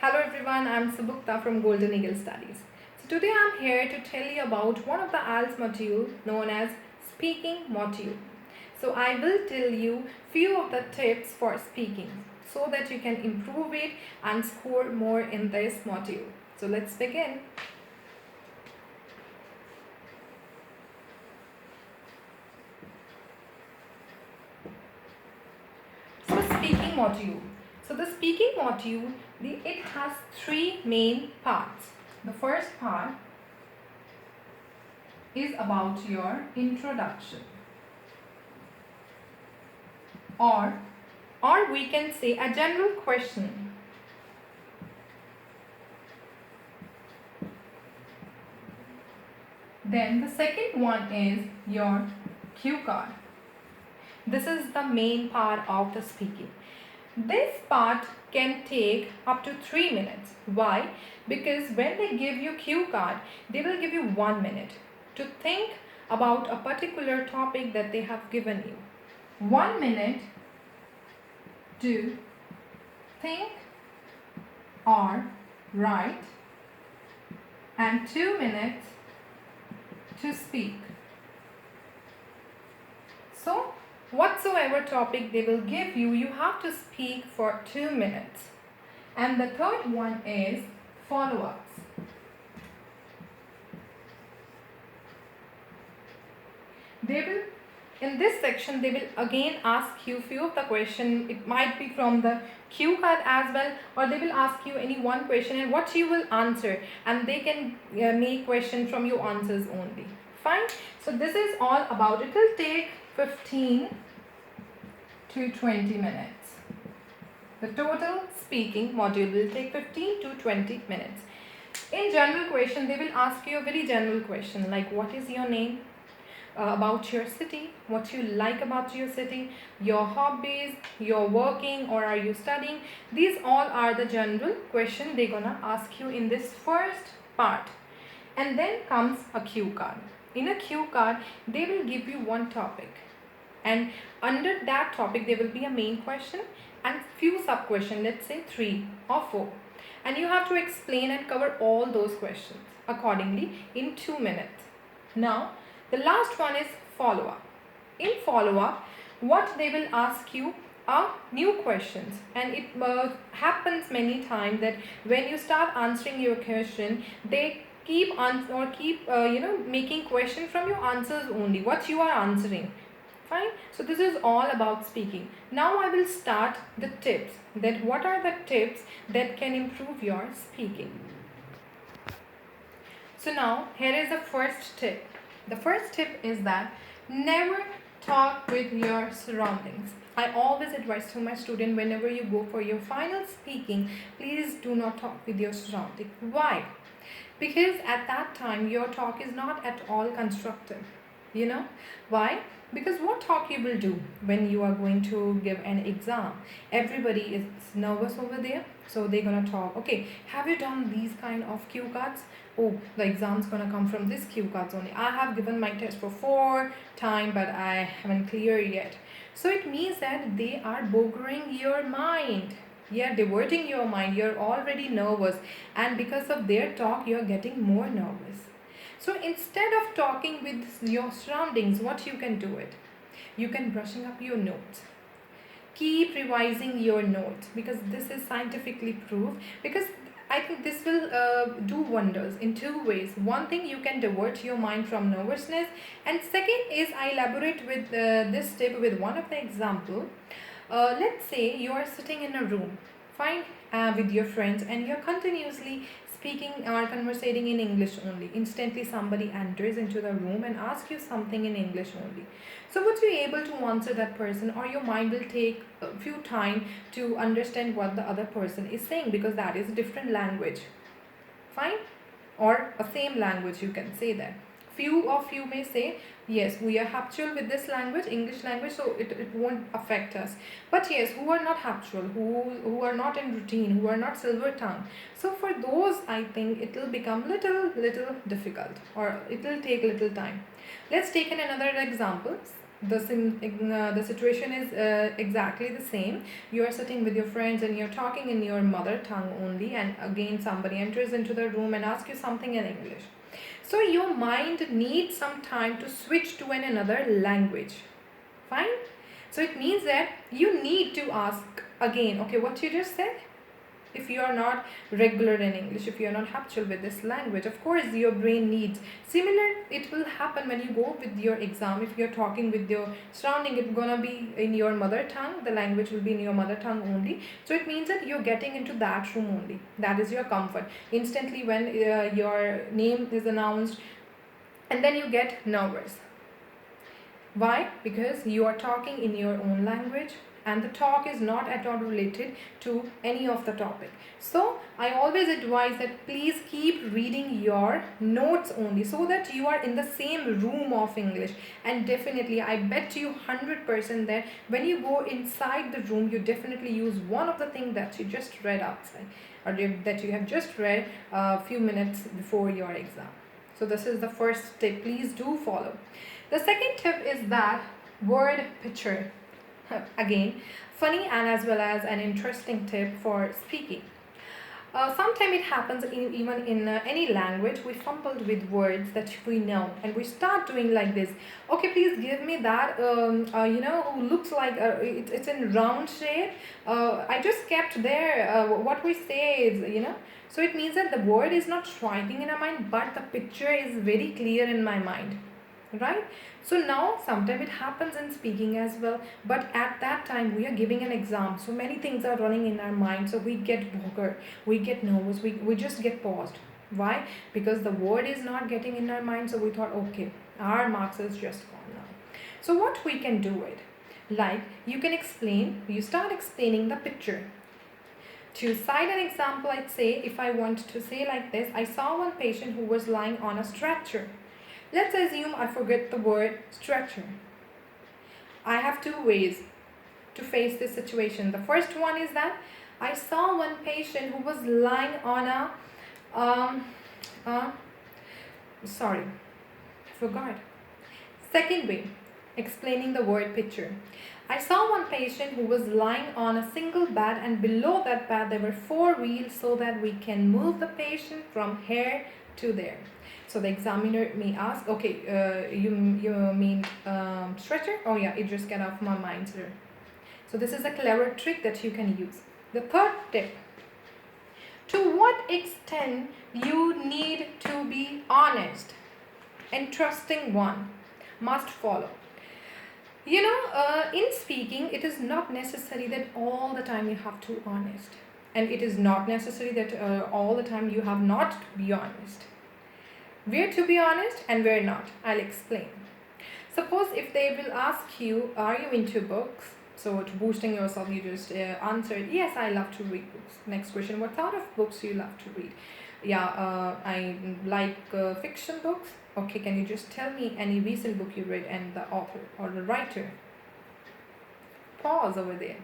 Hello everyone, I'm Subukta from Golden Eagle Studies. So today I'm here to tell you about one of the Ielts module known as speaking module. So I will tell you few of the tips for speaking so that you can improve it and score more in this module. So let's begin. So speaking module. So the speaking module, it has three main parts. The first part is about your introduction, or we can say a general question. Then the second one is your cue card. This is the main part of the speaking. This part can take up to 3 minutes. Why? Because when they give you cue card, they will give you 1 minute to think about a particular topic that they have given you. 1 minute to think or write, and 2 minutes to speak. So whatsoever topic they will give you, you have to speak for 2 minutes. And the third one is follow-ups. They will, in this section, they will again ask you few of the question. It might be from the cue card as well, or they will ask you any one question and what you will answer, and they can make question from your answers only. Fine. So this is all about. It will take 15 to 20 minutes. The total speaking module will take 15 to 20 minutes. In general question, they will ask you a very general question like what is your name, about your city, what you like about your city, your hobbies, you're working or are you studying. These all are the general question they're gonna ask you in this first part. And then comes a cue card. In a cue card, they will give you one topic, and under that topic there will be a main question and few sub questions, let's say 3 or 4, and you have to explain and cover all those questions accordingly in 2 minutes. Now the last one is follow-up. In follow-up, what they will ask you are new questions, and it happens many times that when you start answering your question, they keep making question from your answers only, what you are answering. Fine. So this is all about speaking. Now I will start the tips, that what are the tips that can improve your speaking. So now here is the first tip. The first tip is that never talk with your surroundings. I always advise to my student, whenever you go for your final speaking, please do not talk with your surrounding. Why? Because at that time your talk is not at all constructive. You know why? Because what talk you will do when you are going to give an exam? Everybody is nervous over there, so they're gonna talk. Okay, have you done these kind of cue cards? Oh, the exam's gonna come from this cue cards only. I have given my test for 4 times, but I haven't cleared yet. So it means that they are boggling your mind. Yeah, diverting your mind. You're already nervous, and because of their talk, you're getting more nervous. So instead of talking with your surroundings, what you can do it? You can brushing up your notes. Keep revising your notes, because this is scientifically proved. Because I think this will do wonders in 2 ways. One thing, you can divert your mind from nervousness, and second is I elaborate with this tip with one of the example. Let's say you are sitting in a room, fine, with your friends, and you're continuously speaking or conversating in English only. Instantly somebody enters into the room and asks you something in English only. So would you be able to answer that person, or your mind will take a few time to understand what the other person is saying, because that is a different language. Fine? Or a same language, you can say that. Few of you may say, yes, we are habitual with this language, English language, so it won't affect us. But yes, who are not habitual, who are not in routine, who are not silver tongue, so for those I think it will become little difficult, or it will take little time. Let's take another example. The situation is exactly the same. You are sitting with your friends and you're talking in your mother tongue only, and again somebody enters into the room and asks you something in English. So your mind needs some time to switch to another language. Fine. So it means that you need to ask again, okay, what you just said. If you are not regular in English, if you are not habitual with this language, of course your brain needs similar. It will happen when you go with your exam. If you're talking with your surrounding, it's gonna be in your mother tongue, the language will be in your mother tongue only. So it means that you're getting into that room only. That is your comfort. Instantly when your name is announced, and then you get nervous. Why? Because you are talking in your own language and the talk is not at all related to any of the topic. So I always advise that please keep reading your notes only, so that you are in the same room of English. And definitely I bet you 100% that when you go inside the room, you definitely use one of the things that you just read outside, or that you have just read a few minutes before your exam. So this is the first tip. Please do follow. The second tip is that word picture. Again, funny and as well as an interesting tip for speaking. Sometimes it happens even in any language, we fumbled with words that we know and we start doing like this. Okay, please give me that, who looks like it's in round shape. I just kept there. What we say is, so it means that the word is not striking in our mind, but the picture is very clear in my mind, right? So now sometimes it happens in speaking as well, but at that time we are giving an exam, so many things are running in our mind, so we get bored, we get nervous, we just get paused. Why? Because the word is not getting in our mind, so we thought, okay, our marks is just gone now. So what we can do it, like you can explain, you start explaining the picture. To cite an example, I'd say, if I want to say like this, I saw one patient who was lying on a stretcher. Let's assume I forget the word stretcher. I have two ways to face this situation. The first one is that I saw one patient who was lying on sorry, forgot. Second way, explaining the word picture. I saw one patient who was lying on a single bed, and below that bed there were 4 wheels so that we can move the patient from here to there. So the examiner may ask, okay, you mean stretcher? Oh yeah, it just got off my mind, sir. So this is a clever trick that you can use. The third tip, to what extent you need to be honest. Interesting one, must follow. In speaking, it is not necessary that all the time you have to be honest. And it is not necessary that all the time you have not to be honest. Where to be honest and where not, I'll explain. Suppose if they will ask you, are you into books? So to boosting yourself, you just answered, yes, I love to read books. Next question, what sort of books you love to read? Yeah, I like fiction books. Okay, can you just tell me any recent book you read and the author or the writer? Pause over there.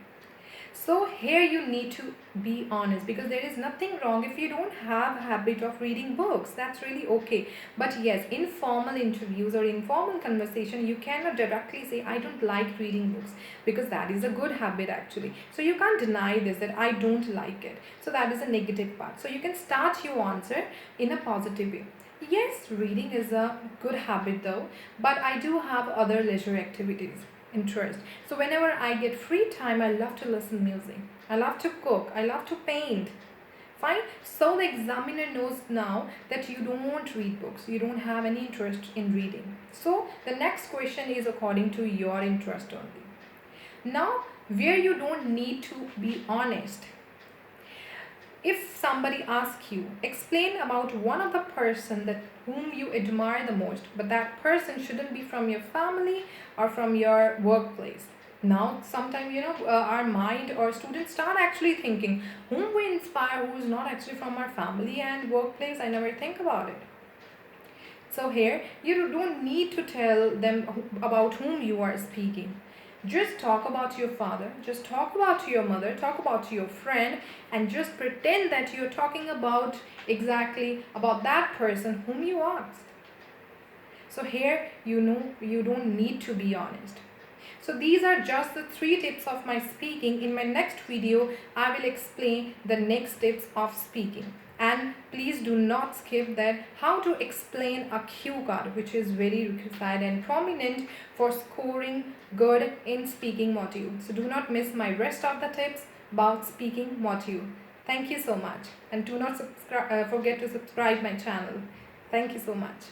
So here you need to be honest, because there is nothing wrong if you don't have a habit of reading books. That's really okay. But yes, in formal interviews or informal conversation, you cannot directly say, I don't like reading books, because that is a good habit actually. So you can't deny this, that I don't like it. So that is a negative part. So you can start your answer in a positive way. Yes, reading is a good habit though, but I do have other leisure activities. Interest. So whenever I get free time, I love to listen music. I love to cook. I love to paint. Fine. So the examiner knows now that you don't read books. You don't have any interest in reading. So the next question is according to your interest only. Now, where you don't need to be honest. If somebody asks you, explain about one of the person that whom you admire the most, but that person shouldn't be from your family or from your workplace. Now, sometimes, our mind or students start actually thinking, whom we inspire, who is not actually from our family and workplace, I never think about it. So here, you don't need to tell them about whom you are speaking. Just talk about your father, just talk about your mother, talk about your friend, and just pretend that you're talking about exactly about that person whom you asked. So here, you don't need to be honest. So these are just the 3 tips of my speaking. In my next video, I will explain the next tips of speaking. And please do not skip that how to explain a cue card, which is very required and prominent for scoring good in speaking module. So do not miss my rest of the tips about speaking module. Thank you so much, and do not forget to subscribe my channel. Thank you so much.